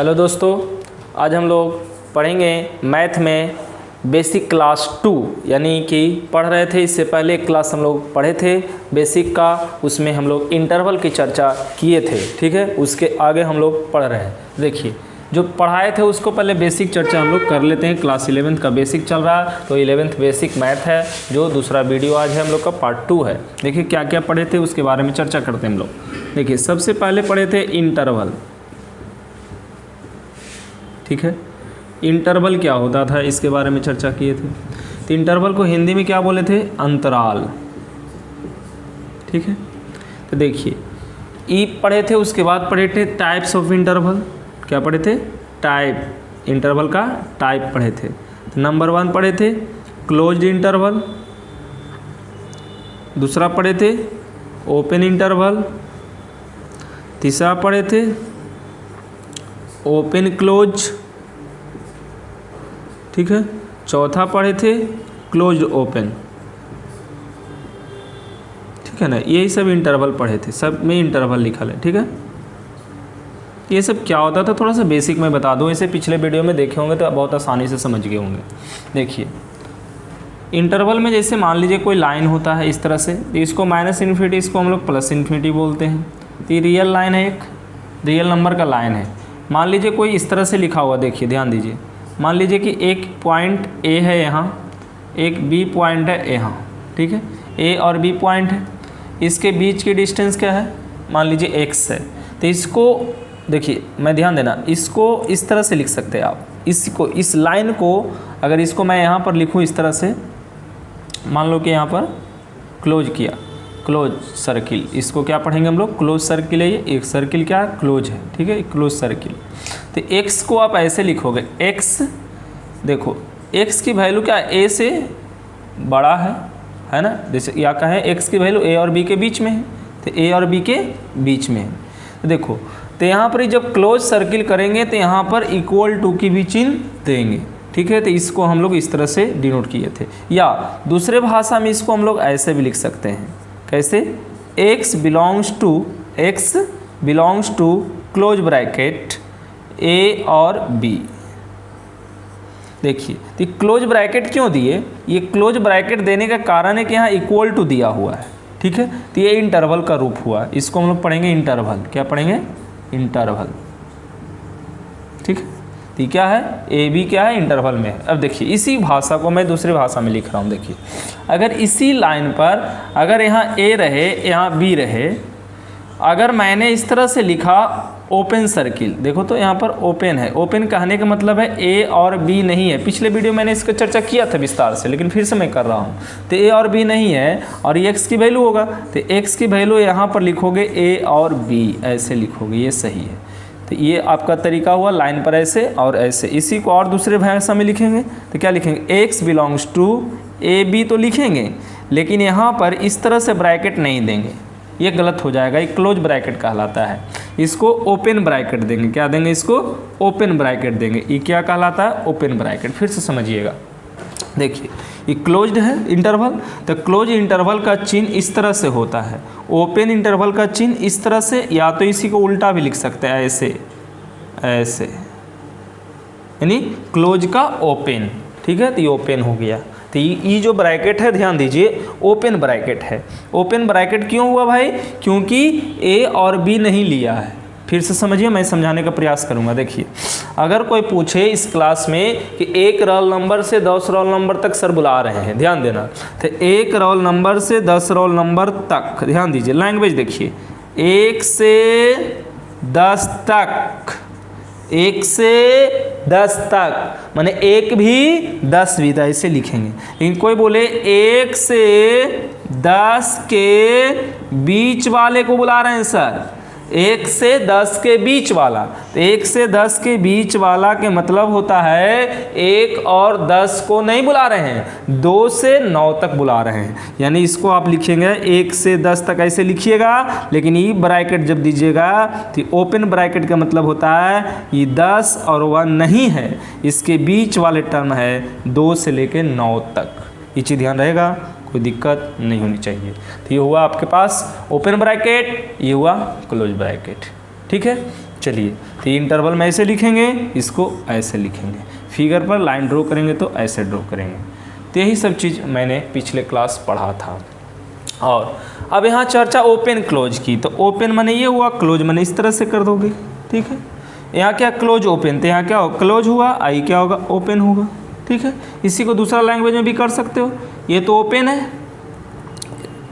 Hello दोस्तों, आज हम लोग पढ़ेंगे मैथ में बेसिक क्लास 2, यानी कि पढ़ रहे थे इससे पहले एक क्लास हम लोग पढ़े थे बेसिक का, उसमें हम लोग इंटरवल की चर्चा किए थे। ठीक है, उसके आगे हम लोग पढ़ रहे हैं। देखिए, जो पढ़ाए थे उसको पहले बेसिक चर्चा हम लोग कर लेते हैं। क्लास 11th का बेसिक चल रहा है, तो 11th बेसिक मैथ है, जो दूसरा वीडियो आज है हम लोग का पार्ट 2 है। देखिए क्या क्या पढ़े थे उसके बारे में चर्चा करते हैं हम लोग। देखिए, सबसे पहले पढ़े थे इंटरवल। ठीक है, इंटरवल क्या होता था इसके बारे में चर्चा किए थे। तो इंटरवल को हिंदी में क्या बोले थे? अंतराल। ठीक है, तो देखिए ई पढ़े थे, उसके बाद पढ़े थे टाइप्स ऑफ इंटरवल। क्या पढ़े थे? टाइप, इंटरवल का टाइप पढ़े थे। तो नंबर 1 पढ़े थे क्लोज्ड इंटरवल, दूसरा पढ़े थे ओपन इंटरवल, तीसरा पढ़े थे ओपन क्लोज। ठीक है, चौथा पढ़े थे क्लोज्ड ओपन। ठीक है ना, यही सब इंटरवल पढ़े थे, सब में इंटरवल लिखा है। ठीक है, ये सब क्या होता था थोड़ा सा बेसिक में बता दूं, इसे पिछले वीडियो में देखे होंगे तो बहुत आसानी से समझ गए होंगे। देखिए, इंटरवल में जैसे मान लीजिए कोई लाइन होता है इस तरह से, तो इसको -∞, इसको हम लोग +∞ बोलते हैं। तो ये रियल लाइन है, एक रियल नंबर का लाइन है। मान लीजिए कोई इस तरह से लिखा हुआ, देखिए ध्यान दीजिए, मान लीजिए कि एक पॉइंट ए है यहाँ, एक बी पॉइंट है यहाँ। ठीक है, ए और बी पॉइंट है, इसके बीच की डिस्टेंस क्या है? मान लीजिए x है। तो इसको देखिए, मैं ध्यान देना, इसको इस तरह से लिख सकते हैं आप। इसको, इस लाइन को अगर इसको मैं यहाँ पर लिखूँ इस तरह से, मान लो कि यहाँ पर क्लोज किया, क्लोज सर्किल, इसको क्या पढ़ेंगे हम लोग? क्लोज सर्किल है। ये एक सर्किल क्या है? क्लोज है। ठीक है, क्लोज सर्किल। तो x को आप ऐसे लिखोगे, x, देखो x की वैल्यू क्या है? a से बड़ा है ना, जैसे या कहें x की वैल्यू a और b के बीच में है, तो a और b के बीच में है। तो देखो, तो यहाँ पर जब क्लोज सर्किल करेंगे तो यहाँ पर इक्वल टू की भी चिन्ह देंगे। ठीक है, तो इसको हम लोग इस तरह से डिनोट किए थे। या दूसरे भाषा में इसको हम लोग ऐसे भी लिख सकते हैं। कैसे? x belongs to close bracket a और b। देखिए, तो क्लोज ब्रैकेट क्यों दिए? ये क्लोज ब्रैकेट देने का कारण है कि यहाँ इक्वल टू दिया हुआ है। ठीक है, तो ये इंटरवल का रूप हुआ, इसको हम लोग पढ़ेंगे इंटरवल। क्या पढ़ेंगे? इंटरवल। ठीक है, तो क्या है? ए बी क्या है? इंटरवल में है। अब देखिए, इसी भाषा को मैं दूसरी भाषा में लिख रहा हूँ। देखिए, अगर इसी लाइन पर अगर यहाँ ए रहे, यहाँ बी रहे, अगर मैंने इस तरह से लिखा ओपन सर्किल, देखो तो यहाँ पर ओपन है। ओपन कहने का मतलब है ए और बी नहीं है। पिछले वीडियो मैंने इसका चर्चा किया था विस्तार से, लेकिन फिर से मैं कर रहा हूँ। तो ए और बी नहीं है, और ये एक्स की वैल्यू होगा, तो एक्स की वैल्यू यहाँ पर लिखोगे ए और बी, ऐसे लिखोगे, ये सही है। तो ये आपका तरीका हुआ, लाइन पर ऐसे और ऐसे। इसी को और दूसरे भाषा में लिखेंगे तो क्या लिखेंगे? x belongs to a b तो लिखेंगे, लेकिन यहाँ पर इस तरह से ब्रैकेट नहीं देंगे, ये गलत हो जाएगा। ये क्लोज ब्रैकेट कहलाता है। इसको ओपन ब्रैकेट देंगे। क्या देंगे? इसको ओपन ब्रैकेट देंगे। ये क्या कहलाता है? Open bracket. फिर से समझिएगा, देखिए ये क्लोज्ड है इंटरवल, तो क्लोज इंटरवल का चिन्ह इस तरह से होता है, ओपन इंटरवल का चिन्ह इस तरह से, या तो इसी को उल्टा भी लिख सकते हैं, ऐसे ऐसे, यानी क्लोज का ओपन। ठीक है, तो ये ओपन हो गया। तो ये जो ब्रैकेट है, ध्यान दीजिए, ओपन ब्रैकेट है। ओपन ब्रैकेट क्यों हुआ भाई? क्योंकि ए और बी नहीं लिया है। फिर से समझिए, मैं समझाने का प्रयास करूंगा। देखिए, अगर कोई पूछे इस क्लास में कि एक रोल नंबर से 10 रोल नंबर तक सर बुला रहे हैं, ध्यान देना, तो एक रोल नंबर से 10 रोल नंबर तक, ध्यान दीजिए, लैंग्वेज देखिए, 1 से 10 तक, 1 से 10 तक, माने 1 भी 10 भी, ऐसे लिखेंगे। लेकिन कोई बोले 1 से 10 के बीच वाले को बुला रहे हैं सर, 1 से 10 के बीच वाला, तो 1 से 10 के बीच वाला के मतलब होता है 1 और 10 को नहीं बुला रहे हैं, 2 से 9 तक बुला रहे हैं। यानी इसको आप लिखेंगे 1 से 10 तक ऐसे लिखिएगा, लेकिन ये ब्रैकेट जब दीजिएगा तो ओपन ब्रैकेट का मतलब होता है ये 10 और 1 नहीं है, इसके बीच वाले टर्म है 2 से लेकर 9 तक। ये चीज़ ध्यान रहेगा, कोई दिक्कत नहीं होनी चाहिए। तो ये हुआ आपके पास ओपन ब्रैकेट, ये हुआ क्लोज ब्रैकेट। ठीक है। चलिए, तो ये इंटरवल में ऐसे लिखेंगे, इसको ऐसे लिखेंगे, फिगर पर लाइन ड्रॉ करेंगे तो ऐसे ड्रॉ करेंगे। तो यही सब चीज़ मैंने पिछले क्लास पढ़ा था। और अब यहाँ चर्चा ओपन क्लोज की, तो ओपन माने ये हुआ, क्लोज माने इस तरह से कर दोगे, ठीक है। यहाँ क्या क्लोज ओपन, तो यहाँ क्या होगा क्लोज हुआ, आई क्या होगा ओपन होगा, ठीक है। इसी को दूसरा लैंग्वेज में भी कर सकते हो, ये तो ओपन है,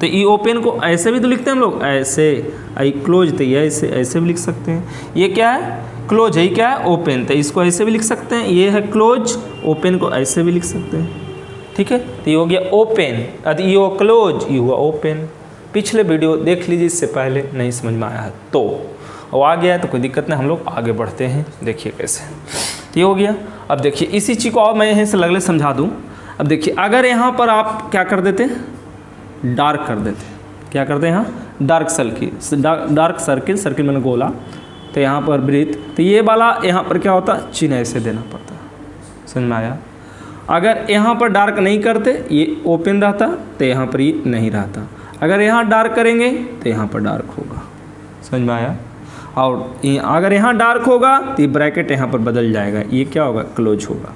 तो ई ओपन को ऐसे भी तो लिखते हैं हम लोग, ऐसे, आई क्लोज, तो ये ऐसे ऐसे भी लिख सकते हैं। ये क्या है क्लोज है, ये क्या है ओपन, तो इसको ऐसे भी लिख सकते हैं, ये है क्लोज, ओपन को ऐसे भी लिख सकते हैं, ठीक है। तो ये हो गया ओपन, अब ये हो क्लोज, ये हुआ ओपन। पिछले वीडियो देख लीजिए, इससे पहले नहीं समझ में आया है तो, और आ गया है तो कोई दिक्कत नहीं, हम लोग आगे बढ़ते हैं। देखिए कैसे, तो ये हो गया। अब देखिए इसी चीज़ को और मैं यहीं से लगले समझा दूँ। अब देखिए अगर यहाँ पर आप क्या कर देते, डार्क कर देते, क्या करते हैं यहाँ dark circle, dark circle, circle मैंने गोला, तो यहाँ पर वृत्त, तो ये वाला यहाँ पर क्या होता चिन्ह ऐसे देना पड़ता, समझ में आया। अगर यहाँ पर डार्क नहीं करते, ये ओपन रहता, तो यहाँ पर ये नहीं रहता। अगर यहाँ डार्क करेंगे तो यहाँ पर डार्क होगा, समझ में आया। और अगर यहाँ डार्क होगा तो ये ब्रैकेट यहाँ पर बदल जाएगा, ये क्या होगा क्लोज होगा,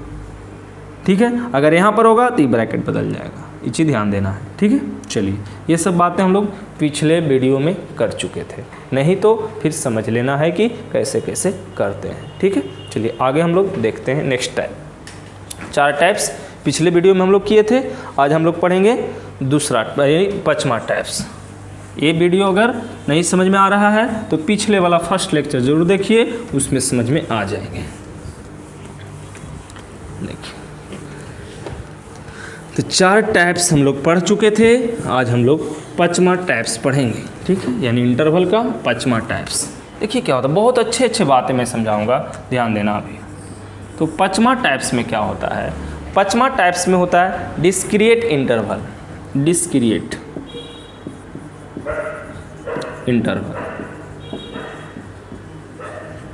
ठीक है। अगर यहाँ पर होगा तो ये ब्रैकेट बदल जाएगा, ये चीज़ ध्यान देना है, ठीक है। चलिए, ये सब बातें हम लोग पिछले वीडियो में कर चुके थे, नहीं तो फिर समझ लेना है कि कैसे कैसे करते हैं, ठीक है। चलिए आगे हम लोग देखते हैं नेक्स्ट टाइप। 4 टाइप्स पिछले वीडियो में हम लोग किए थे, आज हम लोग पढ़ेंगे दूसरा, यानी 5वां टाइप्स। ये वीडियो अगर नहीं समझ में आ रहा है तो पिछले वाला फर्स्ट लेक्चर जरूर देखिए, उसमें समझ में आ जाएंगे। देखिए, तो 4 टाइप्स हम लोग पढ़ चुके थे, आज हम लोग 5वां टाइप्स पढ़ेंगे, ठीक है, यानी इंटरवल का 5वां टाइप्स। देखिए क्या होता है, बहुत अच्छे अच्छे बातें मैं समझाऊंगा, ध्यान देना अभी। तो 5वां टाइप्स में क्या होता है, 5वां टाइप्स में होता है डिस्क्रीट इंटरवल, डिस्क्रीट इंटरवल।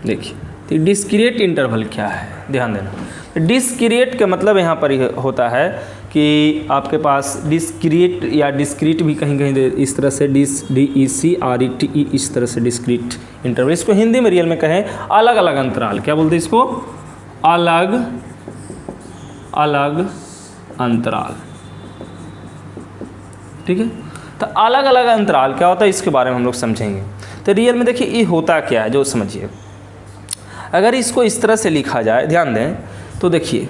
देखिए, तो डिस्क्रीट इंटरवल क्या है, ध्यान देना। डिस्क्रीट का मतलब यहाँ पर होता है कि आपके पास डिस्क्रीट या डिस्क्रीट भी कहीं कहीं इस तरह से DECRETE, इस तरह से डिस्क्रीट इंटरवल। इसको हिंदी में रियल में कहें अलग अलग अंतराल, क्या बोलते हैं इसको, अलग अलग अंतराल, ठीक है। तो अलग अलग अंतराल क्या होता है इसके बारे में हम लोग समझेंगे। तो रियल में देखिए ये होता क्या है जो समझिए। अगर इसको इस तरह से लिखा जाए, ध्यान दें, तो देखिए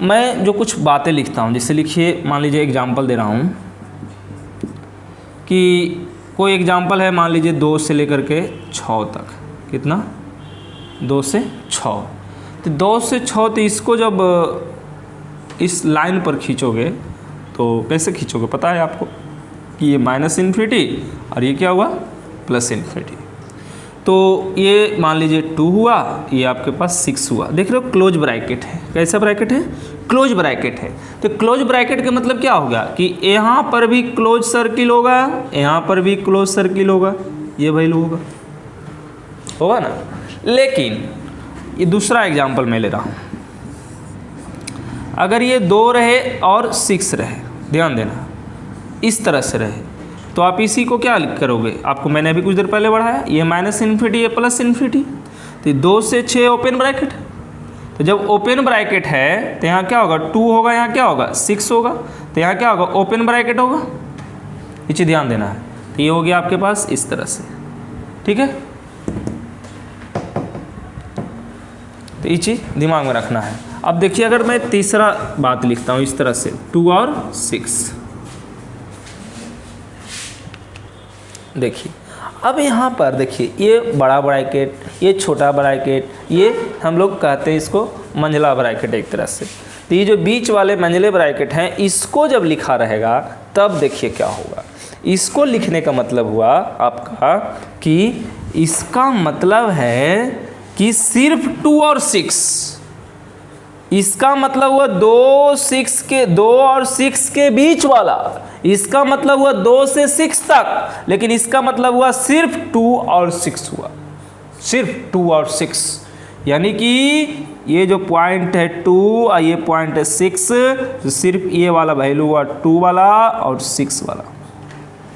मैं जो कुछ बातें लिखता हूँ, जैसे लिखिए, मान लीजिए एग्जाम्पल दे रहा हूँ कि कोई एग्जाम्पल है, मान लीजिए 2 से लेकर के 6 तक, कितना 2 से 6, तो 2 से 6, तो इसको जब इस लाइन पर खींचोगे तो कैसे खींचोगे पता है आपको, कि ये -∞ और ये क्या हुआ +∞। तो ये मान लीजिए 2 हुआ, ये आपके पास 6 हुआ। देख रहे हो क्लोज ब्रैकेट है, कैसा ब्रैकेट है, क्लोज ब्रैकेट है। तो क्लोज ब्रैकेट का मतलब क्या होगा कि यहाँ पर भी क्लोज सर्किल होगा, यहाँ पर भी क्लोज सर्किल होगा, ये वैल्यू होगा ना। लेकिन ये दूसरा एग्जाम्पल मैं ले रहा हूँ, अगर ये 2 रहे और 6 रहे, ध्यान देना, इस तरह से रहे, तो आप इसी को क्या करोगे, आपको मैंने अभी कुछ देर पहले बढ़ाया, ये -∞ ये +∞, तो 2 से 6 ओपन ब्रैकेट। तो जब ओपन ब्रैकेट है तो यहाँ क्या होगा 2 होगा, यहाँ क्या होगा 6 होगा, तो यहाँ क्या होगा ओपन ब्रैकेट होगा, ये चीज़ ध्यान देना है। तो ये हो गया आपके पास इस तरह से, ठीक है। तो ये चीज़ दिमाग में रखना है। अब देखिए अगर मैं तीसरा बात लिखता हूँ इस तरह से 2 और 6, देखिए अब यहाँ पर देखिए ये बड़ा ब्रैकेट, ये छोटा ब्रैकेट, ये हम लोग कहते हैं इसको मंझला ब्रैकेट एक तरह से। तो ये जो बीच वाले मंझले ब्रैकेट हैं, इसको जब लिखा रहेगा तब देखिए क्या होगा। इसको लिखने का मतलब हुआ आपका कि इसका मतलब है कि सिर्फ 2 और 6, इसका मतलब हुआ 2 और 6 के बीच वाला, इसका मतलब हुआ 2 से 6 तक, लेकिन इसका मतलब हुआ सिर्फ 2 और 6 हुआ, सिर्फ 2 और 6, यानी कि ये जो पॉइंट है 2 और ये पॉइंट है 6, तो सिर्फ ये वाला वैल्यू हुआ 2 वाला और 6 वाला,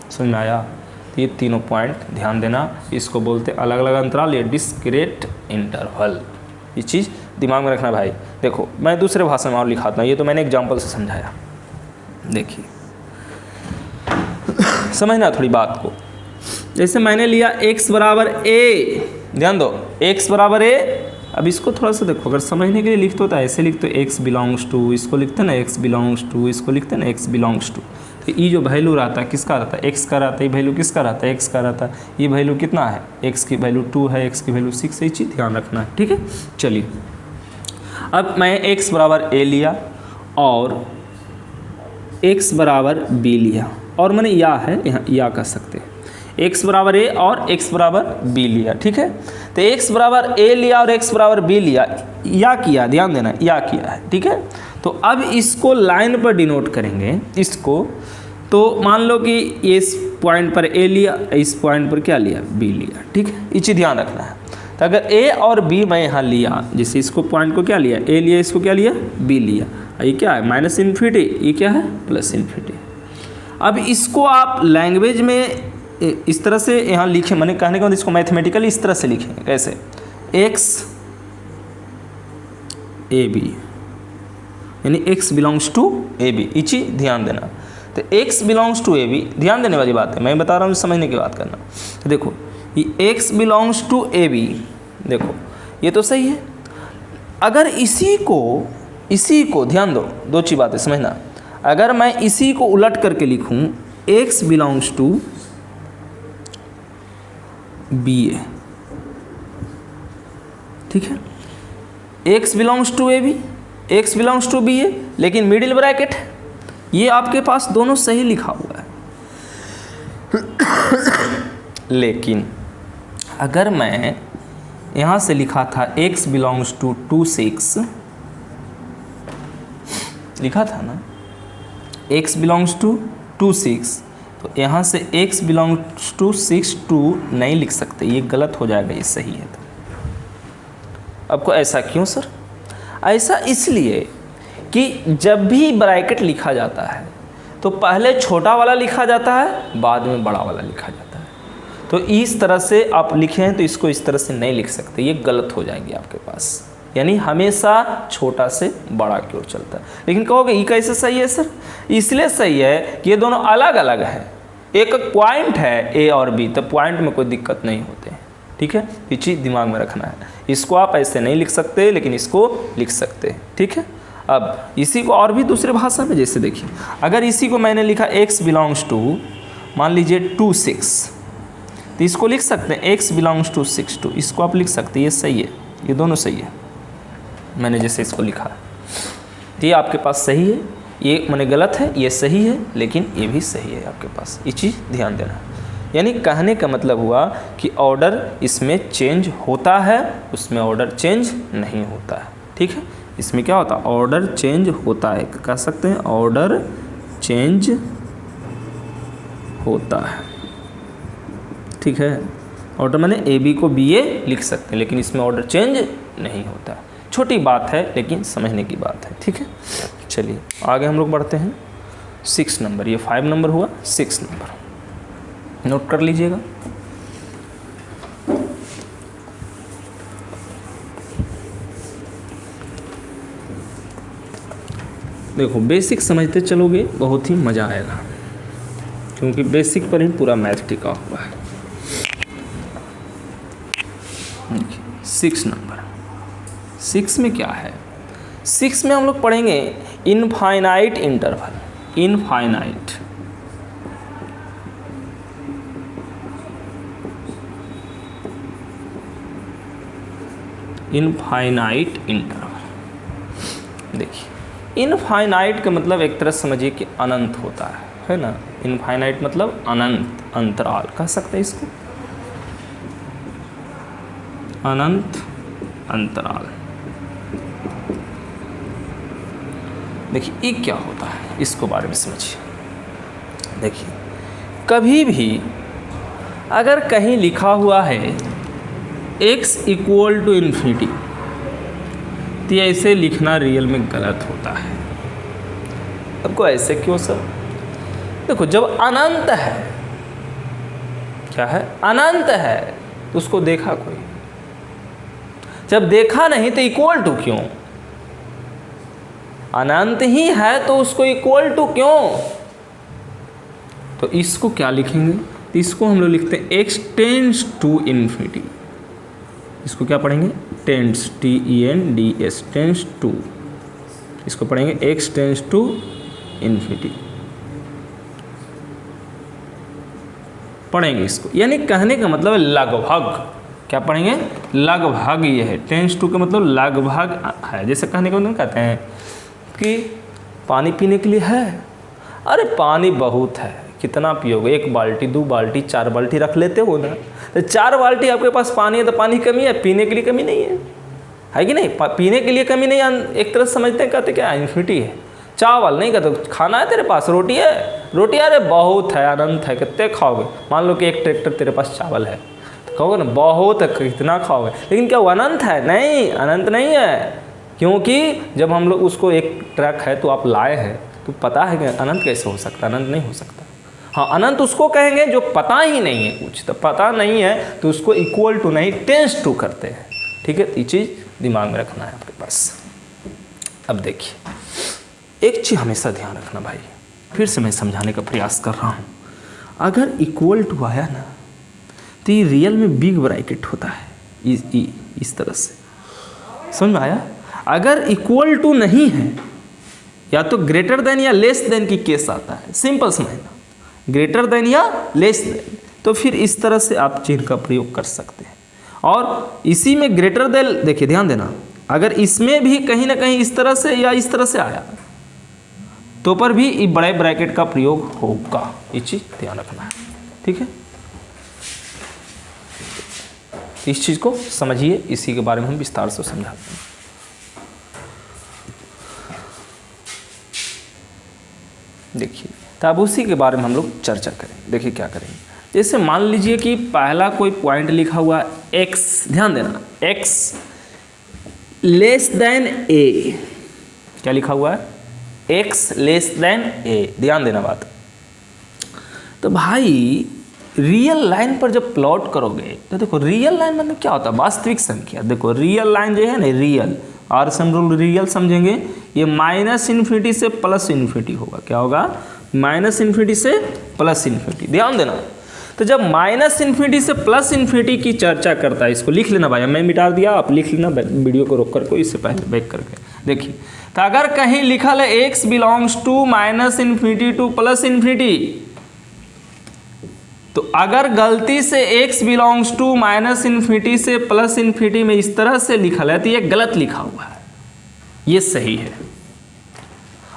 समझ में आया। तो ये तीनों पॉइंट ध्यान देना, इसको बोलते अलग अलग अंतराल, ये डिस्क्रीट इंटरवल। ये चीज़ दिमाग में रखना भाई। देखो मैं दूसरे भाषा में और लिखाता हूँ, ये तो मैंने एग्जाम्पल से समझाया। देखिए समझना थोड़ी बात को। जैसे मैंने लिया x बराबर a, ध्यान दो x बराबर a। अब इसको थोड़ा सा देखो, अगर समझने के लिए लिखते हो तो ऐसे लिखते हो x बिलोंग्स टू, इसको लिखते हैं ना x बिलोंग्स टू, इसको लिखते हैं ना x बिलोंग्स टू। तो ये जो वैल्यू रहता है किसका रहता है, x का रहता है। ये वैल्यू किसका रहता है, x का रहता है। ये वैल्यू कितना है, x की वैल्यू 2 है, x की वैल्यू 6 है। ये चीज़ ध्यान रखना है, ठीक है। चलिए अब मैं x बराबर a लिया और x बराबर b लिया, और मैंने या है यहाँ या कर सकते हैं, x बराबर a और x बराबर b लिया, ठीक है। तो x बराबर a लिया और x बराबर b लिया, या किया, ध्यान देना या किया है, ठीक है। तो अब इसको लाइन पर डिनोट करेंगे इसको। तो मान लो कि इस पॉइंट पर a लिया, इस पॉइंट पर क्या लिया, b लिया, ठीक है। ये चीज़ ध्यान रखना है। तो अगर a और b मैं यहाँ लिया, जैसे इसको पॉइंट को क्या लिया, a लिया, इसको क्या लिया, b लिया, ये क्या है माइनस इन्फिनिटी, ये क्या है प्लस इन्फिनिटी। अब इसको आप लैंग्वेज में इस तरह से यहाँ लिखें, मैंने कहने का मतलब इसको मैथमेटिकली इस तरह से लिखें, कैसे, x ए बी, यानी x belongs to a b. ये चीज़ ध्यान देना। तो x belongs to a b, ध्यान देने वाली बात है, मैं बता रहा हूँ समझने की बात करना। तो देखो ये x belongs to a b, देखो ये तो सही है। अगर इसी को ध्यान दो, दो चीज़ बातें समझना। अगर मैं इसी को उलट करके लिखूँ x belongs to b a, ठीक है, x belongs to a b, x belongs to b a, लेकिन मिडिल ब्रैकेट है, ये आपके पास दोनों सही लिखा हुआ है। लेकिन अगर मैं यहाँ से लिखा था x बिलोंग्स टू 2 6, लिखा था ना x बिलोंग्स टू 2 6, तो यहाँ से x बिलोंग्स टू 6 2 नहीं लिख सकते, ये गलत हो जाएगा, ये सही है। तो आपको ऐसा क्यों सर? ऐसा इसलिए कि जब भी ब्रैकेट लिखा जाता है तो पहले छोटा वाला लिखा जाता है, बाद में बड़ा वाला लिखा जाता है। तो इस तरह से आप लिखे हैं तो इसको इस तरह से नहीं लिख सकते, ये गलत हो जाएंगे आपके पास। यानी हमेशा छोटा से बड़ा की ओर चलता है। लेकिन कहोगे ये कैसे सही है सर? इसलिए सही है कि ये दोनों अलग अलग है, एक पॉइंट है ए और बी, तो पॉइंट में कोई दिक्कत नहीं होते हैं, ठीक है। ये चीज़ दिमाग में रखना है। इसको आप ऐसे नहीं लिख सकते, लेकिन इसको लिख सकते हैं, ठीक है। अब इसी को और भी दूसरे भाषा में, जैसे देखिए अगर इसी को मैंने लिखा x बिलोंग्स टू मान लीजिए 2 6, तो इसको लिख सकते हैं x बिलोंग्स टू 6 2, इसको आप लिख सकते हैं, ये सही है, ये दोनों सही है। मैंने जैसे इसको लिखा है तो ये आपके पास सही है, ये मैंने गलत है, ये सही है, लेकिन ये भी सही है आपके पास। ये चीज़ ध्यान देना। यानी कहने का मतलब हुआ कि ऑर्डर इसमें चेंज होता है, उसमें ऑर्डर चेंज नहीं होता है, ठीक है। इसमें क्या होता है, ऑर्डर चेंज होता है, कह सकते हैं ऑर्डर चेंज होता है, ठीक है। ऑर्डर मैंने ए बी को बी ए लिख सकते हैं, लेकिन इसमें ऑर्डर चेंज नहीं होता है। छोटी बात है लेकिन समझने की बात है, ठीक है। चलिए आगे हम लोग बढ़ते हैं। 6 नंबर, ये 5 नंबर हुआ, 6 नंबर नोट कर लीजिएगा। देखो बेसिक समझते चलोगे बहुत ही मज़ा आएगा, क्योंकि बेसिक पर ही पूरा मैथ टिका हुआ है। 6 नंबर, 6 में क्या है, 6 में हम लोग पढ़ेंगे infinite interval. Infinite infinite interval. देखिए इनफाइनाइट का मतलब एक तरह समझिए कि अनंत होता है ना। इनफाइनाइट मतलब अनंत, अंतराल कह सकते हैं इसको, अनंत अंतराल। देखिए ये क्या होता है, इसको बारे में समझिए। देखिए कभी भी अगर कहीं लिखा हुआ है x इक्वल टू इन्फिनिटी, तो ऐसे लिखना रियल में गलत होता है। आपको ऐसे क्यों सर? देखो जब अनंत है क्या है, अनंत है, तो उसको देखा कोई? जब देखा नहीं तो इक्वल टू क्यों? अनंत ही है तो उसको इक्वल टू क्यों? तो इसको क्या लिखेंगे, तो इसको हम लोग लिखते हैं x टेंड्स टू इन्फिनिटी। इसको क्या पढ़ेंगे, टेंड्स, TENDS, टेंड्स टू, इसको पढ़ेंगे x टेंड्स टू इन्फिनिटी पढ़ेंगे इसको। यानी कहने का मतलब है लगभग, क्या पढ़ेंगे, लगभग ये है, टेंड्स टू का मतलब लगभग है। जैसे कहने का मतलब कहते हैं कि पानी पीने के लिए है, अरे पानी बहुत है, कितना पियोगे, 1 बाल्टी 2 बाल्टी 4 बाल्टी रख लेते हो ना, तो 4 बाल्टी आपके पास पानी है तो पानी की कमी है, पीने के लिए कमी नहीं है कि नहीं? पीने के लिए कमी नहीं, एक तरह से समझते हैं, कहते क्या इन्फिनिटी है। चावल नहीं कहते, खाना है तेरे पास, रोटी है, रोटी अरे बहुत है, अनंत है, कितने खाओगे? मान लो कि 1 ट्रैक्टर तेरे पास चावल है, तो कहोगे ना बहुत है, कितना खाओगे? लेकिन क्या वो अनंत है? नहीं, अनंत नहीं है, क्योंकि जब हम लोग उसको 1 ट्रक है तो आप लाए हैं, तो पता है कि अनंत कैसे हो सकता, अनंत नहीं हो सकता। हाँ, अनंत उसको कहेंगे जो पता ही नहीं है कुछ, तो पता नहीं है तो उसको इक्वल टू नहीं टेंस टू करते हैं। ठीक है, ये चीज़ दिमाग में रखना है आपके पास। अब देखिए, एक चीज़ हमेशा ध्यान रखना भाई, फिर से मैं समझाने का प्रयास कर रहा हूँ। अगर इक्वल टू आया ना तो ये रियल में बिग ब्रैकेट होता है, इस तरह से, समझ में आया? अगर इक्वल टू नहीं है, या तो ग्रेटर देन या लेस देन की केस आता है, सिंपल समझना, ग्रेटर देन या लेस देन, तो फिर इस तरह से आप चिन्ह का प्रयोग कर सकते हैं। और इसी में ग्रेटर देन, देखिए ध्यान देना, अगर इसमें भी कहीं ना कहीं इस तरह से या इस तरह से आया तो पर भी बड़े ब्रैकेट का प्रयोग होगा, ये चीज़ ध्यान रखना है। ठीक है, इस चीज़ को समझिए, इसी के बारे में हम विस्तार से समझाते हैं। देखिए, तब उसी के बारे में हम लोग चर्चा करें। देखिए क्या करेंगे, जैसे मान लीजिए कि पहला कोई पॉइंट लिखा हुआ है x, ध्यान देना, x लेस देन a, क्या लिखा हुआ है, x लेस देन a, ध्यान देना बात। तो भाई रियल लाइन पर जब प्लॉट करोगे तो देखो, रियल लाइन मतलब क्या होता है, वास्तविक संख्या। देखो रियल लाइन जो है ना, रियल, और हम रियल समझेंगे, ये -इन्फिनिटी से +इन्फिनिटी होगा। क्या होगा, -इन्फिनिटी से +इन्फिनिटी। ध्यान देना, तो जब -इन्फिनिटी से +इन्फिनिटी की चर्चा करता है, इसको लिख लेना भाई, मैं मिटा दिया, आप लिख लेना वीडियो को रोक करके, इससे पहले बैक करके देखिए। तो अगर कहीं लिखा है x belongs to -infinity to +infinity, तो अगर गलती से x बिलोंग्स टू -इन्फिनिटी से +इन्फिनिटी में इस तरह से लिखा है तो ये गलत लिखा हुआ है, ये सही है।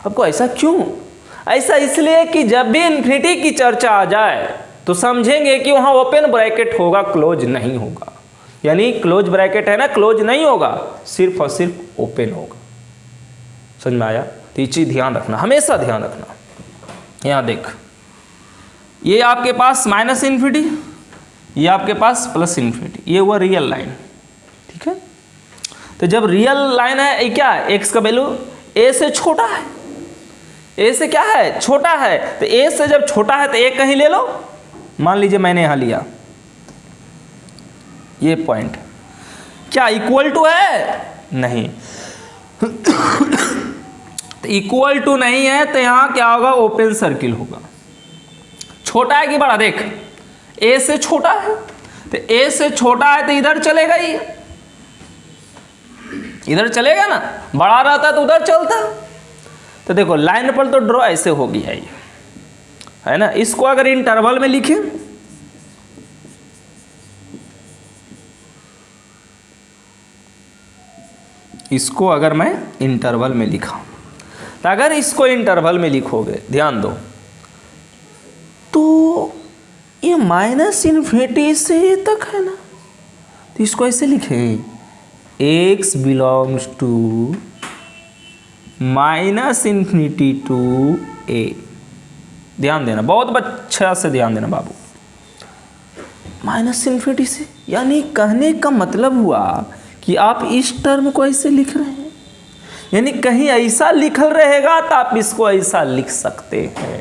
आपको ऐसा क्यों? ऐसा इसलिए कि जब भी इन्फिनिटी की चर्चा आ जाए तो समझेंगे कि वहाँ ओपन ब्रैकेट होगा, क्लोज नहीं होगा। यानी क्लोज ब्रैकेट है ना, क्लोज नहीं होगा, सिर्फ और सिर्फ ओपन होगा। समझ में आया? तो ये चीज़ ध्यान रखना, हमेशा ध्यान रखना। यहाँ देख, ये आपके पास -इन्फिनिटी, ये आपके पास +इन्फिनिटी, ये हुआ रियल लाइन। ठीक है, तो जब रियल लाइन है, ये क्या है, x का वैल्यू a से छोटा है, a से क्या है, छोटा है, तो a से जब छोटा है तो a कहीं ले लो। मान लीजिए मैंने यहाँ लिया ये पॉइंट, क्या इक्वल टू है? नहीं। तो इक्वल टू नहीं है तो यहाँ क्या होगा, ओपन सर्किल होगा। छोटा है कि बड़ा, देख a से छोटा है, तो a से छोटा है तो इधर चलेगा ही, इधर चलेगा ना, बड़ा रहता तो उधर चलता। तो देखो लाइन पर तो ड्रॉ ऐसे हो गया है ना। इसको अगर इंटरवल में लिखें, इसको अगर मैं इंटरवल में लिखा, तो अगर इसको इंटरवल में लिखोगे, ध्यान दो, तो ये -इन्फिनिटी से ये तक है ना, तो इसको ऐसे लिखें, x belongs to -infinity to a। ध्यान देना, बहुत अच्छा से ध्यान देना बाबू, -इन्फिनिटी से, यानी कहने का मतलब हुआ कि आप इस टर्म को ऐसे लिख रहे हैं, यानी कहीं ऐसा लिखल रहेगा तो आप इसको ऐसा लिख सकते हैं,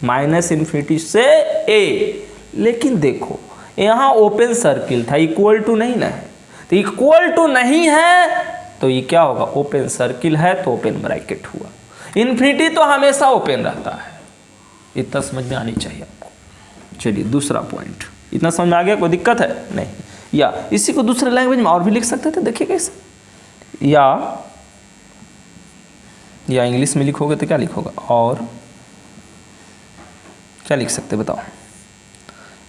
-इन्फिनिटी से a। लेकिन देखो यहाँ ओपन सर्किल था, इक्वल टू नहीं ना है, तो इक्वल टू नहीं है तो ये क्या होगा, ओपन सर्किल है तो ओपन ब्रैकेट हुआ। इन्फिनिटी तो हमेशा ओपन रहता है, इतना समझ में आनी चाहिए आपको। चलिए दूसरा पॉइंट, इतना समझ में आ गया, कोई दिक्कत है नहीं। या इसी को दूसरे लैंग्वेज में और भी लिख सकते थे, देखिए कैसे, या इंग्लिश में लिखोगे तो क्या लिखोगे, और क्या लिख सकते बताओ।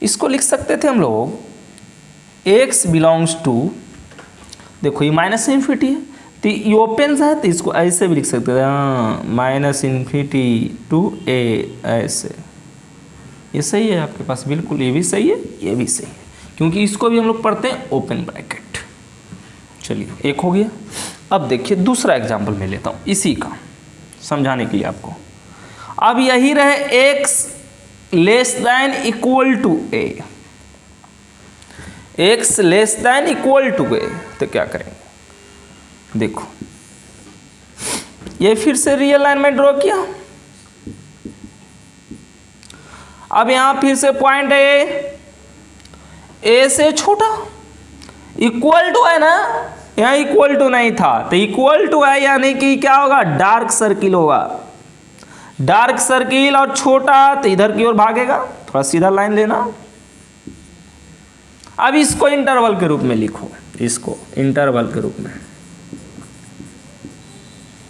इसको लिख सकते थे हम लोग x बिलोंग्स टू, देखो ये माइनस इन्फिनिटी है तो ये ओपन है, तो इसको ऐसे भी लिख सकते थे, माइनस इन्फिनिटी टू a, ऐसे। ये सही है आपके पास, बिल्कुल ये भी सही है, ये भी सही है, क्योंकि इसको भी हम लोग पढ़ते हैं ओपन ब्रैकेट। चलिए एक हो गया। अब देखिए दूसरा एग्जाम्पल मैं लेता हूँ इसी का समझाने के लिए आपको। अब यही रहे x less than equal to a, x less than equal to a, तो क्या करेंगे, देखो ये फिर से रियल लाइन में ड्रॉ किया। अब यहां फिर से पॉइंट है a से छोटा, इक्वल टू है ना, यहां इक्वल टू नहीं था तो इक्वल टू है, यानी कि क्या होगा, डार्क सर्किल होगा। डार्क सर्किल और छोटा तो इधर की ओर भागेगा, थोड़ा सीधा लाइन लेना। अब इसको इंटरवल के रूप में लिखो, इसको इंटरवल के रूप में,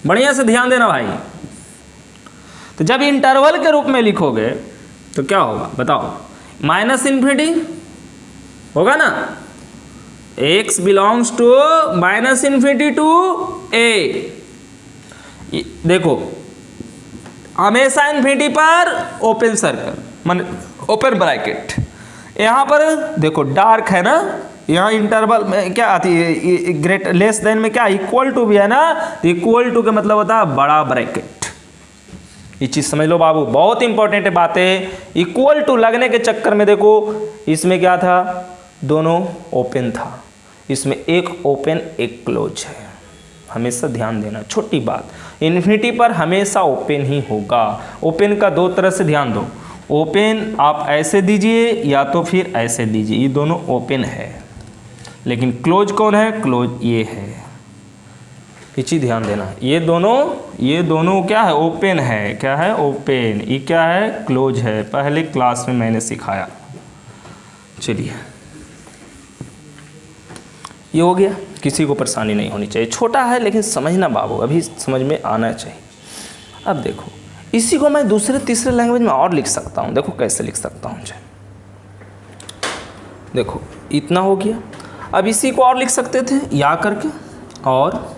बढ़िया से ध्यान देना भाई। तो जब इंटरवल के रूप में लिखोगे तो क्या होगा बताओ, माइनस इन्फिनिटी होगा ना, x belongs to minus infinity to a। देखो हमेशा इन्फिनिटी पर ओपन सर्कल मान ओपन ब्रैकेट, यहाँ पर देखो डार्क है ना, यहाँ इंटरवल में क्या आती है, ग्रेट लेस देन में क्या इक्वल टू भी है ना, तो इक्वल टू का मतलब होता है बड़ा ब्रैकेट। ये चीज़ समझ लो बाबू, बहुत इंपॉर्टेंट बात है। इक्वल टू लगने के चक्कर में देखो इसमें क्या था, दोनों ओपन था, इसमें एक ओपन एक क्लोज है, हमेशा ध्यान देना। छोटी बात, इन्फिनिटी पर हमेशा ओपन ही होगा। ओपन का दो तरह से ध्यान दो, ओपन आप ऐसे दीजिए या तो फिर ऐसे दीजिए, ये दोनों ओपन है, लेकिन क्लोज कौन है, क्लोज ये है, ये चीज़ ध्यान देना। ये दोनों क्या है, ओपन है, क्या है ओपन, ये क्या है क्लोज है, पहले क्लास में मैंने सिखाया। चलिए ये हो गया, किसी को परेशानी नहीं होनी चाहिए, छोटा है लेकिन समझना बाबू, अभी समझ में आना चाहिए। अब देखो इसी को मैं दूसरे तीसरे लैंग्वेज में और लिख सकता हूँ, देखो कैसे लिख सकता हूँ। देखो इतना हो गया। अब इसी को और लिख सकते थे या करके, और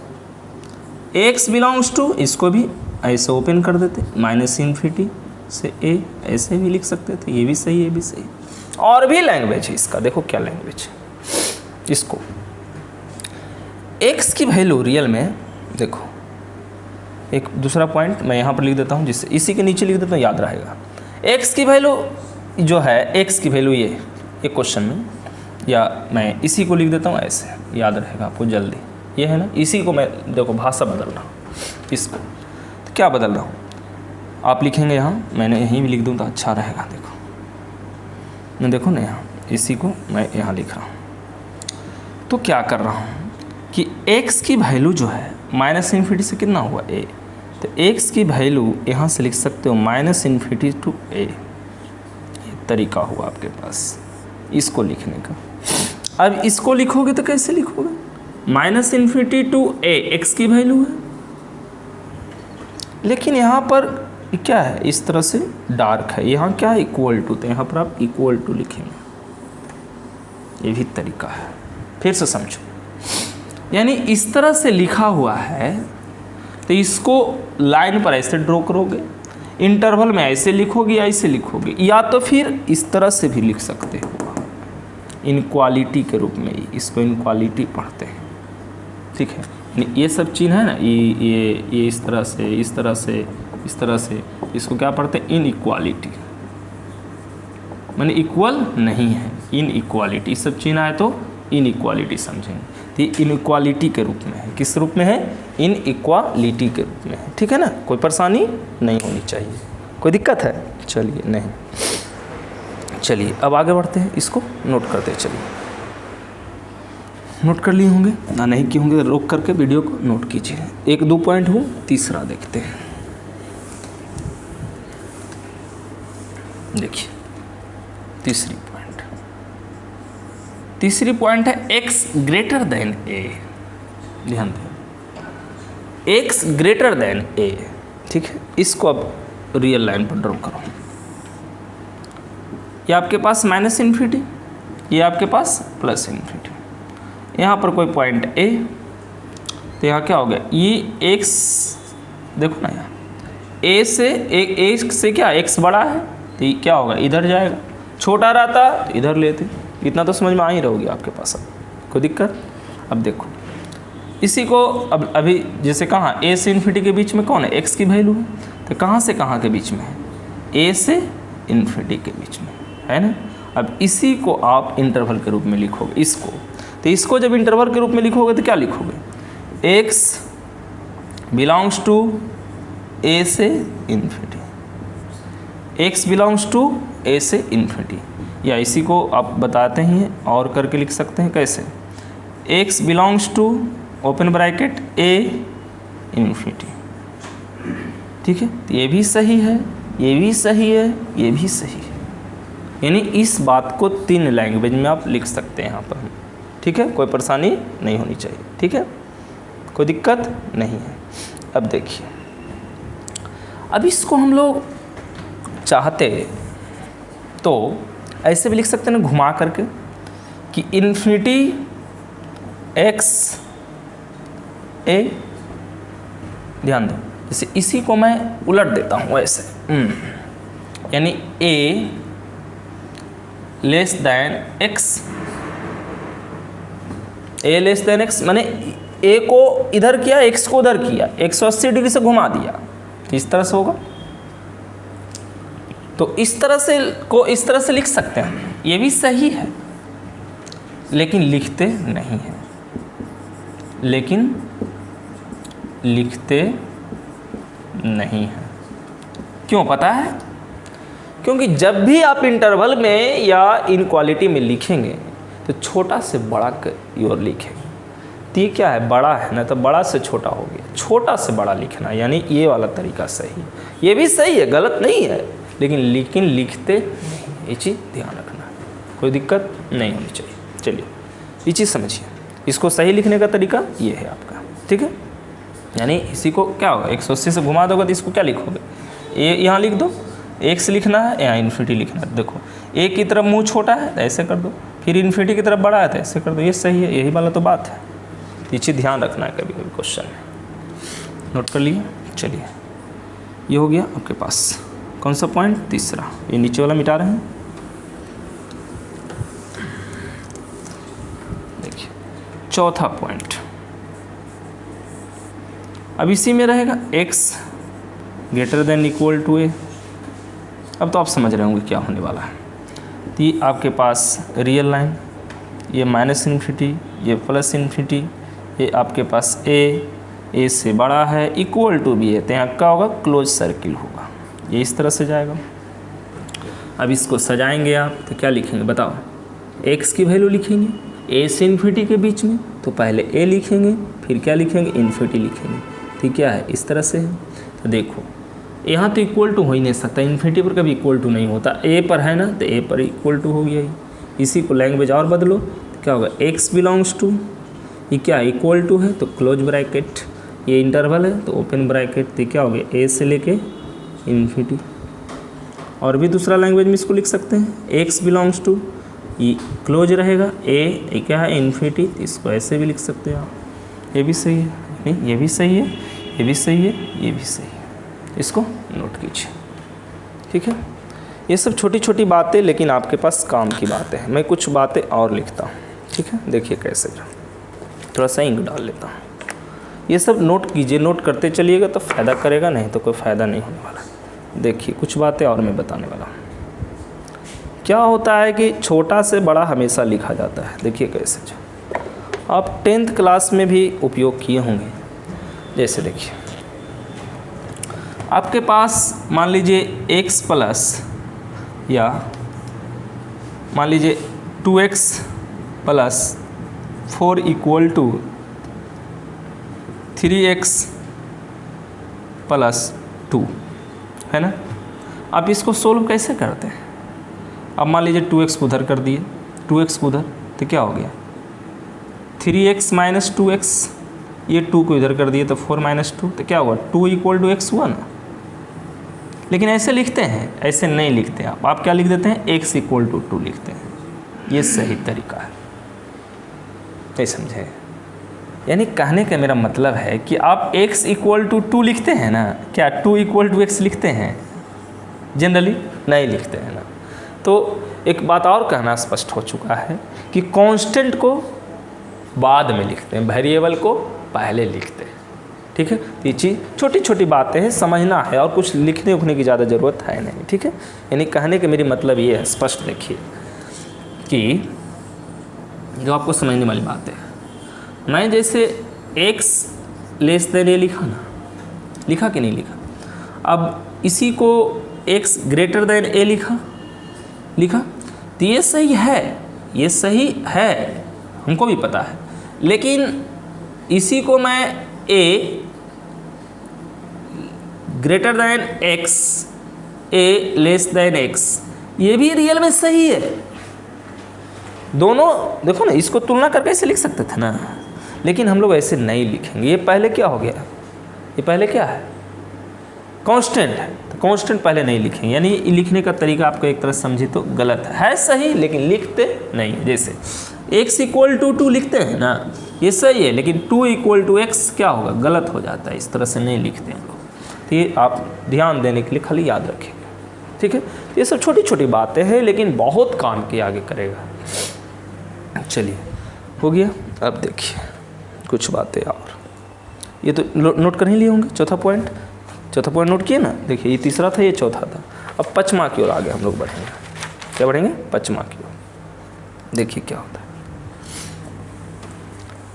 x बिलोंग्स टू, इसको भी ऐसे ओपन कर देते, माइनस इन्फिनिटी से a, ऐसे भी लिख सकते थे, ये भी सही, ये भी सही। और भी लैंग्वेज है इसका, देखो क्या लैंग्वेज है। इसको x की वैल्यू रियल में, देखो एक दूसरा पॉइंट मैं यहाँ पर लिख देता हूँ, जिससे इसी के नीचे लिख देता हूँ, याद रहेगा। x की वैल्यू जो है, x की वैल्यू ये एक क्वेश्चन में, या मैं इसी को लिख देता हूँ ऐसे, याद रहेगा आपको जल्दी। ये है ना, इसी को मैं देखो भाषा बदल रहा हूँ, इसको तो क्या बदल रहा हूँ आप लिखेंगे यहाँ, मैंने यहीं भी लिख दूँ तो अच्छा रहेगा। देखो मैं देखो ना यहाँ, इसी को मैं यहाँ लिख रहा हूँ, तो क्या कर रहा हूँ कि x की वैल्यू जो है माइनस इन्फिनिटी से कितना हुआ a, तो x की वैल्यू यहाँ से लिख सकते हो माइनस इन्फिनिटी टू a। ये तरीका हुआ आपके पास इसको लिखने का। अब इसको लिखोगे तो कैसे लिखोगे, minus infinity to a x की वैल्यू है, लेकिन यहाँ पर क्या है, इस तरह से डार्क है, यहाँ क्या है इक्वल टू, तो यहाँ पर आप इक्वल टू लिखेंगे, ये भी तरीका है। फिर से समझो, यानी इस तरह से लिखा हुआ है तो इसको लाइन पर ऐसे ड्रॉ करोगे, इंटरवल में ऐसे लिखोगे या ऐसे लिखोगे, या तो फिर इस तरह से भी लिख सकते हो इनक्वालिटी के रूप में, इसको इनक्वालिटी पढ़ते हैं, ठीक है। ये सब चीज़ है ना, ये इस तरह से, इस तरह से, इस तरह से, इसको क्या पढ़ते हैं इनइक्वालिटी, माने इक्वल नहीं है, इनइक्वालिटी। सब चीज़ आए तो इनइक्वालिटी समझेंगे, तो ये इनइक्वालिटी के रूप में है। किस रूप में है, इनइक्वालिटी के रूप में है, ठीक है ना। कोई परेशानी नहीं होनी चाहिए, कोई दिक्कत है, चलिए नहीं। चलिए अब आगे बढ़ते हैं, इसको नोट करते चलिए। नोट कर लिए होंगे ना, नहीं किए होंगे रोक करके वीडियो को नोट कीजिए। 1-2 पॉइंट हो, तीसरा देखते हैं। देखिए तीसरी पॉइंट है x ग्रेटर देन a। ध्यान दें, x ग्रेटर देन a, ठीक है। इसको अब रियल लाइन पर ड्रॉ करो। ये आपके पास माइनस इन्फिनिटी, ये आपके पास प्लस इन्फिनिटी। यहाँ पर कोई पॉइंट a, तो यहाँ क्या हो गया, ये x देखो ना, यहाँ a से क्या x बड़ा है तो ये क्या होगा, इधर जाएगा। छोटा रहता तो इधर लेते। इतना तो समझ में आ ही रहोगी आपके पास। अब कोई दिक्कत? अब देखो इसी को अब अभी जैसे कहाँ a से इन्फिनिटी के बीच में कौन है, x की वैल्यू है, तो कहाँ से कहाँ के बीच में है, a से इन्फिनिटी के बीच में है ना। अब इसी को आप इंटरवल के रूप में लिखोगे इसको, तो इसको जब इंटरवल के रूप में लिखोगे तो क्या लिखोगे, x बिलोंग्स टू a से infinity, x belongs to a से इन्फिनिटी। या इसी को आप बताते हैं और करके लिख सकते हैं कैसे, x belongs to open bracket a infinity, ठीक है। तो ये भी सही है, ये भी सही है, ये भी सही है। यानी इस बात को 3 लैंग्वेज में आप लिख सकते हैं यहाँ पर, ठीक है। कोई परेशानी नहीं होनी चाहिए, ठीक है, कोई दिक्कत नहीं है। अब देखिए, अब इसको हम लोग चाहते तो ऐसे भी लिख सकते हैं ना, घुमा करके, कि इन्फिनिटी x a। ध्यान दो, जैसे इसी को मैं उलट देता हूँ ऐसे, यानी a less than x, a less than x माने a को इधर किया, x को उधर किया, 180 डिग्री से घुमा दिया, इस तरह से होगा। तो इस तरह से लिख सकते हैं, ये भी सही है, लेकिन लिखते नहीं हैं, क्यों पता है? क्योंकि जब भी आप इंटरवल में या इनक्वालिटी में लिखेंगे तो छोटा से बड़ा की ओर लिखेंगे। तो ये क्या है, बड़ा है ना, तो बड़ा से छोटा हो गया, छोटा से बड़ा लिखना, यानी ये वाला तरीका सही है। ये भी सही है, गलत नहीं है, लेकिन लिखते नहीं, ये चीज़ ध्यान रखना है, कोई दिक्कत नहीं होनी चाहिए। चलिए ये चीज़ समझिए, इसको सही लिखने का तरीका ये है आपका, ठीक है। यानी इसी को क्या होगा, 180 से घुमा दोगे तो इसको क्या लिखोगे, ए यहाँ लिख दो, x लिखना है, यहाँ इन्फिनिटी लिखना है। देखो a की तरफ मुंह छोटा है तो ऐसे कर दो, फिर इन्फिनिटी की तरफ बड़ा है तो ऐसे कर दो, ये सही है, यही वाला तो बात है। ये चीज़ ध्यान रखना है कभी कभी क्वेश्चन में। नोट कर लिए, चलिए ये हो गया आपके पास कौन सा पॉइंट, तीसरा। ये नीचे वाला मिटा रहे हैं, देखिए चौथा पॉइंट। अब इसी में रहेगा x greater than equal to a। अब तो आप समझ रहे होंगे क्या होने वाला है। तो ये आपके पास रियल लाइन, ये माइनस इन्फिनिटी, ये प्लस इन्फिनिटी, ये आपके पास a से बड़ा है, इक्वल टू भी है, तो यहाँ क्या होगा, क्लोज सर्किल होगा, ये इस तरह से जाएगा। अब इसको सजाएंगे आप तो क्या लिखेंगे बताओ, x की वैल्यू लिखेंगे a से इन्फिनिटी के बीच में, तो पहले a लिखेंगे, फिर क्या लिखेंगे, इन्फिनिटी लिखेंगे। ठीक क्या है, इस तरह से है। तो देखो यहाँ तो इक्वल टू हो ही नहीं सकता, इन्फिनिटी पर कभी इक्वल टू नहीं होता, a पर है ना, तो a पर इक्वल टू हो गया ही। इसी को लैंग्वेज और बदलो तो क्या होगा, x बिलोंग्स टू, ये क्या इक्वल टू है तो क्लोज ब्रैकेट, ये इंटरवल है तो ओपन ब्रैकेट, तो क्या हो गया a से लेके इन्फिनिटी। और भी दूसरा लैंग्वेज में इसको लिख सकते हैं, x बिलोंग्स टू, ये क्लोज रहेगा, a क्या है इन्फिनिटी, तो इसको ऐसे भी लिख सकते हैं आप। ये भी सही है, नहीं ये भी सही है, ये भी सही है, ये भी सही है, इसको नोट कीजिए। ठीक है, ये सब छोटी छोटी बातें लेकिन आपके पास काम की बातें हैं। मैं कुछ बातें और लिखता हूँ, ठीक है, देखिए कैसे, थोड़ा सा इंक डाल लेता हूँ। ये सब नोट कीजिए, नोट करते चलिएगा तो फ़ायदा करेगा, नहीं तो कोई फ़ायदा नहीं होने वाला। देखिए कुछ बातें और मैं बताने वाला हूँ। क्या होता है कि छोटा से बड़ा हमेशा लिखा जाता है। देखिए कैसे, जो आप 10th क्लास में भी उपयोग किए होंगे। जैसे देखिए आपके पास मान लीजिए x प्लस या मान लीजिए 2x plus 4 equal to 3x plus 2 है ना। अब इसको सोल्व कैसे करते हैं? अब मान लीजिए 2x को उधर कर दिए, 2x को उधर, तो क्या हो गया 3x माइनस 2x, ये 2 को इधर कर दिए तो 4 माइनस 2, तो क्या होगा 2 इक्वल टू x हुआ ना। लेकिन ऐसे लिखते हैं, ऐसे नहीं लिखते आप क्या लिख देते हैं x इक्वल टू 2 लिखते हैं। ये सही तरीका है, नहीं समझे? यानी कहने का मेरा मतलब है कि आप x इक्वल टू 2 लिखते हैं ना, क्या 2 इक्वल टू x लिखते हैं? जनरली नहीं लिखते हैं ना। तो एक बात और कहना स्पष्ट हो चुका है कि कांस्टेंट को बाद में लिखते हैं, वेरिएबल को पहले लिखते हैं, ठीक है। ये चीज़ छोटी छोटी बातें हैं, समझना है, और कुछ लिखने उखने की ज़्यादा ज़रूरत है नहीं, ठीक है। यानी कहने का मेरी मतलब ये है, स्पष्ट देखिए कि जो आपको समझने वाली बात है, मैं जैसे x लेस देन ए लिखा ना, लिखा कि नहीं लिखा? अब इसी को x ग्रेटर देन ए लिखा, तो ये सही है, ये सही है, हमको भी पता है। लेकिन इसी को मैं a greater than x, a less than x, ये भी रियल में सही है। दोनों देखो ना, इसको तुलना करके ऐसे लिख सकते थे ना, लेकिन हम लोग ऐसे नहीं लिखेंगे। ये पहले क्या हो गया, ये पहले क्या है, कांस्टेंट है, तो कांस्टेंट पहले नहीं लिखेंगे। यानी लिखने का तरीका आपको एक तरह समझे तो गलत है सही, लेकिन लिखते नहीं है। जैसे x इक्वल टू 2 लिखते हैं ना, ये सही है, लेकिन 2 इक्वल टू x क्या होगा, गलत हो जाता है, इस तरह से नहीं लिखते हैं लोग। तो ये आप ध्यान देने के लिए खाली याद रखेंगे, ठीक है। ये सब छोटी छोटी बातें हैं, लेकिन बहुत काम के आगे करेगा। चलिए हो गया। अब देखिए कुछ बातें और, ये तो नोट कर ही लिए होंगे। चौथा पॉइंट नोट किए ना, देखिए ये तीसरा था, ये चौथा था। अब पचमा की ओर आगे हम लोग बढ़ेंगे। क्या बढ़ेंगे? पचमा की ओर। देखिए क्या होता है,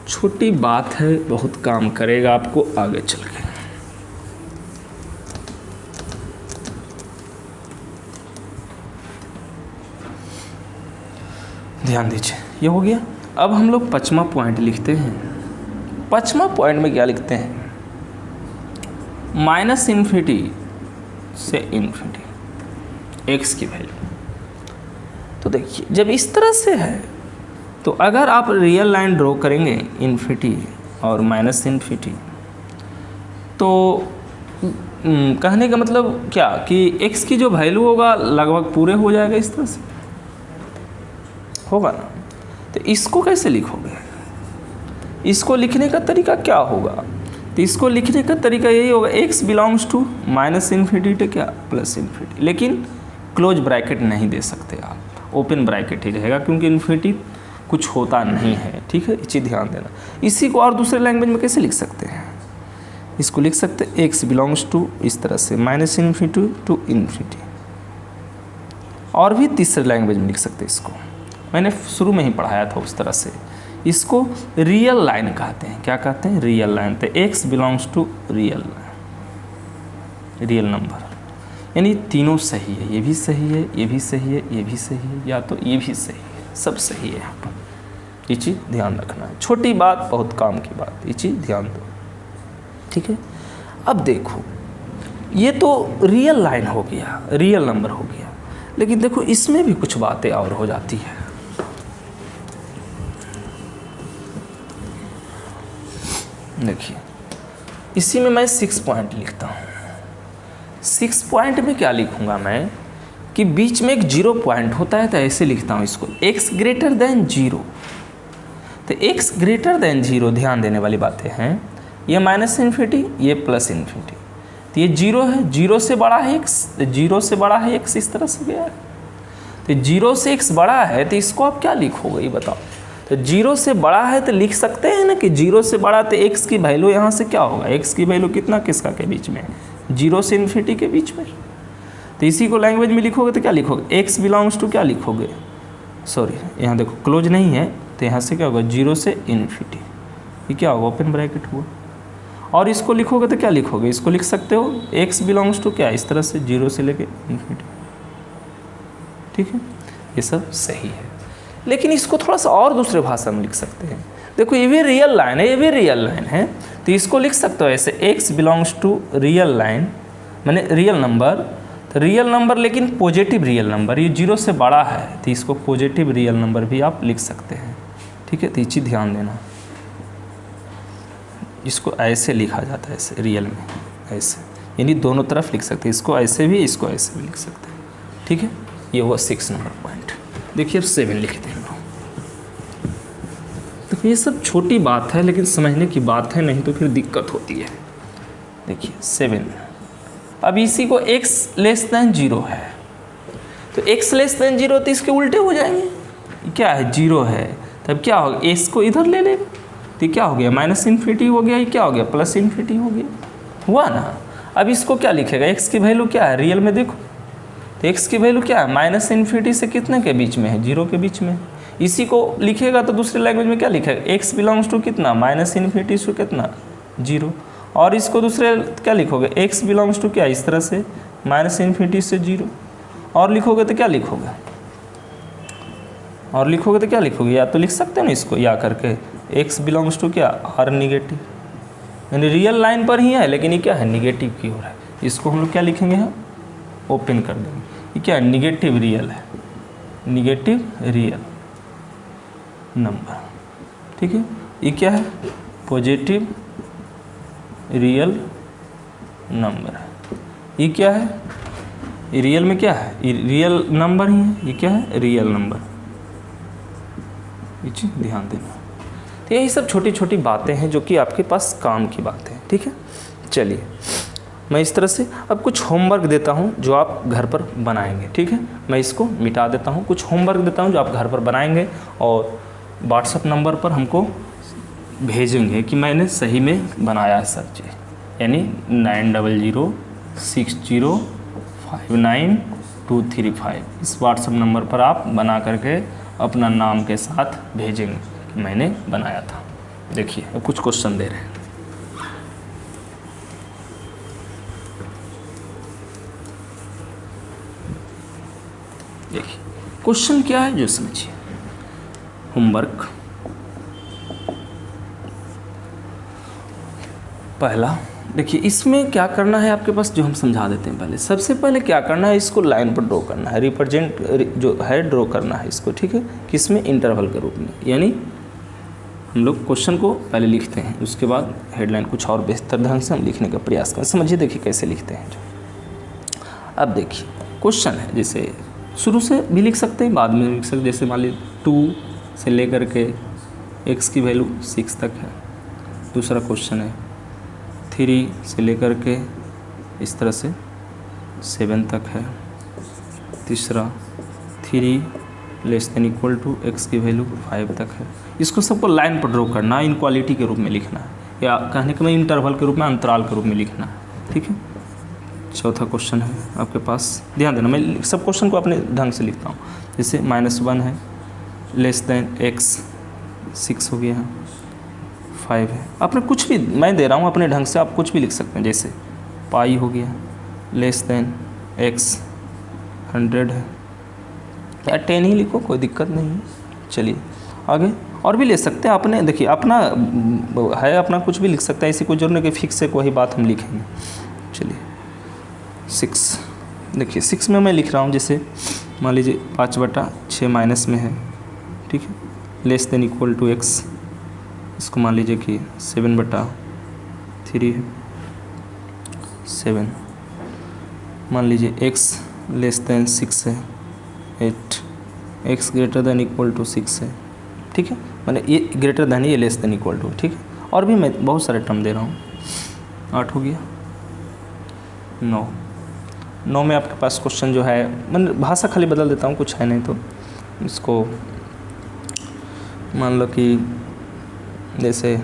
छोटी बात है, बहुत काम करेगा आपको आगे चल के। ध्यान दीजिए, ये हो गया। अब हम लोग पचमा पॉइंट लिखते हैं। पचमा पॉइंट में क्या लिखते हैं, माइनस इन्फिनिटी से इन्फिनिटी एक्स की वैल्यू। तो देखिए जब इस तरह से है, तो अगर आप रियल लाइन ड्रॉ करेंगे इन्फिनिटी और माइनस इन्फिनिटी, तो कहने का मतलब क्या कि एक्स की जो वैल्यू होगा लगभग पूरे हो जाएगा, इस तरह से होगा ना। तो इसको कैसे लिखोगे, इसको लिखने का तरीका क्या होगा? तो इसको लिखने का तरीका यही होगा, x belongs to minus infinity तो क्या प्लस इन्फिनिटी, लेकिन क्लोज ब्रैकेट नहीं दे सकते आप, ओपन ब्रैकेट ही रहेगा, क्योंकि इन्फिनिटी कुछ होता नहीं है, ठीक है। ये चीज़ ध्यान देना। इसी को और दूसरे लैंग्वेज में कैसे लिख सकते हैं, इसको लिख सकते हैं x बिलोंग्स टू इस तरह से माइनस इन्फिनिटी टू इन्फिनिटी। और भी तीसरे लैंग्वेज में लिख सकते हैं, इसको मैंने शुरू में ही पढ़ाया था उस तरह से। इसको रियल लाइन कहते हैं। क्या कहते हैं? Real line. तो x belongs to real number, यानी तीनों सही है, ये भी सही है, ये भी सही है, ये भी सही है, या तो ये भी सही है, सब सही है यहाँ पर। ये चीज़ ध्यान रखना है, छोटी बात बहुत काम की बात, ये चीज़ ध्यान दो, ठीक है। अब देखो ये तो रियल लाइन हो गया, रियल नंबर हो गया, लेकिन देखो इसमें भी कुछ बातें और हो जाती है। देखिए इसी में मैं 6 पॉइंट लिखता हूँ। 6 पॉइंट में क्या लिखूँगा मैं कि बीच में एक 0 पॉइंट होता है, तो ऐसे लिखता हूँ इसको x ग्रेटर देन 0। तो x ग्रेटर देन 0 ध्यान देने वाली बातें हैं, ये माइनस इन्फिनिटी, ये प्लस इन्फिनिटी। तो ये 0 है, 0 से बड़ा है x, 0 से बड़ा है x, इस तरह से गया है। तो 0 से x बड़ा है, तो इसको आप क्या लिखोगे ये बताओ। तो 0 से बड़ा है तो लिख सकते हैं ना कि 0 से बड़ा, तो x की वैल्यू यहाँ से क्या होगा, x की वैल्यू कितना किसका के बीच में, 0 से इन्फिनिटी के बीच में। तो इसी को लैंग्वेज में लिखोगे तो क्या लिखोगे, x बिलोंग्स टू क्या लिखोगे, सॉरी यहाँ देखो क्लोज नहीं है, तो यहाँ से क्या होगा 0 से इन्फिनिटी, ये क्या होगा ओपन ब्रैकेट हुआ। और इसको लिखोगे तो क्या लिखोगे, इसको लिख सकते हो x बिलोंग्स टू क्या, इस तरह से 0 से लेके इन्फिनिटी, ठीक है। ये सब सही है। लेकिन इसको थोड़ा सा और दूसरे भाषा में लिख सकते हैं। देखो ये भी रियल लाइन है, ये भी रियल लाइन है, तो इसको लिख सकते हो ऐसे, x belongs to real line, माने रियल नंबर, तो रियल नंबर लेकिन पॉजिटिव रियल नंबर, ये 0 से बड़ा है तो इसको पॉजिटिव रियल नंबर भी आप लिख सकते हैं। ठीक है, तो ये चीज़ ध्यान देना, इसको ऐसे लिखा जाता है, ऐसे रियल में ऐसे, यानी दोनों तरफ लिख सकते हैं, इसको ऐसे भी, इसको ऐसे भी लिख सकते हैं। ठीक है, ये हुआ 6 नंबर पॉइंट। देखिए अब 7 लिखते हैं। तो ये सब छोटी बात है लेकिन समझने की बात है, नहीं तो फिर दिक्कत होती है। देखिए 7, अब इसी को x लेस दैन 0 है, तो x लेस दैन 0 तो इसके उल्टे हो जाएंगे, क्या है 0 है, तब क्या होगा, s को इधर ले लेगा, तो क्या हो गया माइनस इन्फिनिटी हो गया, ये क्या हो गया प्लस इन्फिनिटी हो गया, हुआ ना। अब इसको क्या लिखेगा, x की वैल्यू क्या है रियल में, देखो तो x की वैल्यू क्या है माइनस इन्फिनिटी से कितने के बीच में है, 0 के बीच में। इसी को लिखेगा तो दूसरे लैंग्वेज में क्या लिखेगा, x बिलोंग्स टू कितना माइनस इन्फिनिटी टू कितना 0, और इसको दूसरे क्या लिखोगे, x बिलोंग्स टू क्या, इस तरह से माइनस इन्फिनिटी से 0, और लिखोगे तो क्या लिखोगे, और लिखोगे तो क्या लिखोगे, या तो लिख सकते हो ना इसको या करके, x बिलोंग्स टू क्या r निगेटिव, यानी रियल लाइन पर ही है लेकिन ये क्या है निगेटिव की ओर है। इसको हम लोग क्या लिखेंगे, हम ओपन कर देंगे, ये क्या है निगेटिव रियल है, निगेटिव रियल नंबर। ठीक है, ये क्या है पॉजिटिव रियल नंबर है, ये क्या है, ये रियल में क्या है, ये रियल नंबर ही है, ये क्या है रियल नंबर, ये चीज़ ध्यान देना। तो यही सब छोटी छोटी बातें हैं जो कि आपके पास काम की बातें हैं। ठीक है, चलिए मैं इस तरह से अब कुछ होमवर्क देता हूँ जो आप घर पर बनाएंगे। ठीक है, मैं इसको मिटा देता हूँ, कुछ होमवर्क देता हूँ जो आप घर पर बनाएंगे और व्हाट्सएप नंबर पर हमको भेजेंगे कि मैंने सही में बनाया है सर जी, यानी 9060595235 इस व्हाट्सएप नंबर पर आप बना करके अपना नाम के साथ भेजेंगे कि मैंने बनाया था। देखिए कुछ क्वेश्चन दे रहे हैं, देखिए क्वेश्चन क्या है जो समझिए। होमवर्क पहला, देखिए इसमें क्या करना है आपके पास, जो हम समझा देते हैं पहले। सबसे पहले क्या करना है, इसको लाइन पर ड्रॉ करना है, रिप्रेजेंट जो है ड्रॉ करना है इसको। ठीक है, किसमें, इंटरवल के रूप में, यानी हम लोग क्वेश्चन को पहले लिखते हैं, उसके बाद हेडलाइन कुछ और बेहतर ढंग से हम लिखने का प्रयास करें। समझिए देखिए कैसे लिखते हैं। अब देखिए क्वेश्चन है, जैसे शुरू से भी लिख सकते हैं, बाद में लिख सकते, जैसे मान लीजिए 2 से लेकर के x की वैल्यू 6 तक है। दूसरा क्वेश्चन है 3 से लेकर के इस तरह से 7 तक है। तीसरा 3 less than equal to x की वैल्यू 5 तक है। इसको सबको लाइन पर ड्रॉ करना है, इनक्वालिटी के रूप में लिखना है, या कहने के में इंटरवल के रूप में, अंतराल के रूप में लिखना है। ठीक है, चौथा क्वेश्चन है आपके पास, ध्यान देना मैं सब क्वेश्चन को अपने ढंग से लिखता हूँ। जैसे -1 है, लेस देन x 6 हो गया है, 5 है। आपने कुछ भी, मैं दे रहा हूँ अपने ढंग से, आप कुछ भी लिख सकते हैं। जैसे पाई हो गया, लेस देन x 100 है, या 10 ही लिखो, कोई दिक्कत नहीं है। चलिए आगे और भी ले सकते हैं अपने, देखिए अपना है, अपना कुछ भी लिख सकते हैं, ऐसी कोई जरूरत नहीं कि फिक्स है कोई बात हम लिखेंगे। चलिए 6, देखिए 6 में मैं लिख रहा हूँ, जैसे मान लीजिए 5/6 माइनस में है। ठीक है, less than equal to x, इसको मान लीजिए कि 7/3 है। 7 मान लीजिए x लेस देन 6 है, 8 x greater than equal to 6 है। ठीक है, मैंने ये ग्रेटर देन, ये लेस देन इक्वल टू। ठीक है, और भी मैं बहुत सारे टर्म दे रहा हूँ। 8 हो गया। 9 में आपके पास क्वेश्चन जो है, मैं भाषा खाली बदल देता हूँ, कुछ है नहीं तो इसको मान लो कि जैसे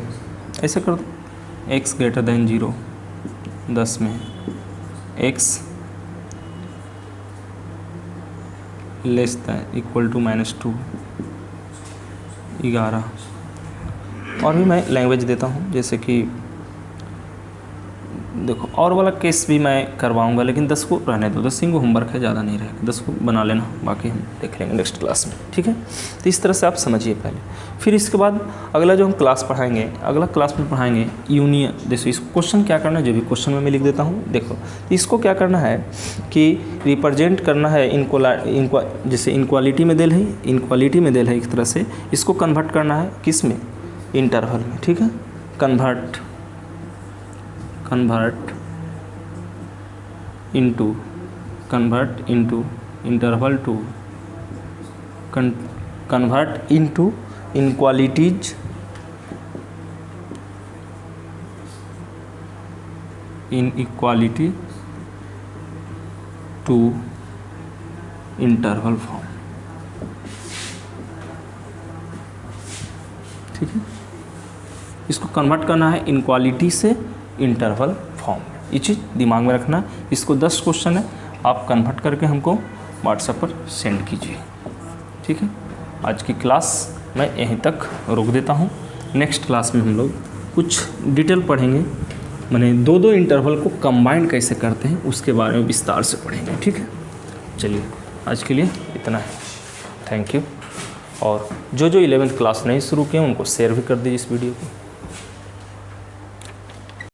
ऐसे कर दो, x ग्रेटर देन 0 10 में, x less than equal to -2 11। और भी मैं लैंग्वेज देता हूँ, जैसे कि देखो और वाला केस भी मैं करवाऊंगा, लेकिन 10 को रहने दो, 10 को होमवर्क है, ज़्यादा नहीं रहेगा, 10 को बना लेना, बाकी हम देख लेंगे नेक्स्ट क्लास में, ठीक है। तो इस तरह से आप समझिए पहले, फिर इसके बाद अगला जो हम क्लास पढ़ाएंगे, अगला क्लास में पढ़ाएंगे यूनियन। जैसे इस क्वेश्चन क्या करना है, जो भी क्वेश्चन में मैं लिख देता हूँ, देखो इसको क्या करना है कि रिप्रेजेंट करना है जैसे इनक्वालिटी में देल है, इनक्वालिटी में देल है एक तरह से, इसको कन्वर्ट करना है किस में, इंटरवल में, ठीक है। Convert into interval to convert into inequalities inequality to interval form, ठीक है। इसको कन्वर्ट करना है इनक्वालिटी से इंटरवल फॉर्म, ये चीज़ दिमाग में रखना। इसको 10 क्वेश्चन है, आप कन्वर्ट करके हमको व्हाट्सएप पर सेंड कीजिए, ठीक है। आज की क्लास मैं यहीं तक रोक देता हूँ। नेक्स्ट क्लास में हम लोग कुछ डिटेल पढ़ेंगे, माने 2 इंटरवल को कंबाइन कैसे करते हैं उसके बारे में विस्तार से पढ़ेंगे, ठीक है। चलिए आज के लिए इतना है, थैंक यू। और जो 11th क्लास नहीं शुरू किए उनको शेयर भी कर दीजिए इस वीडियो को।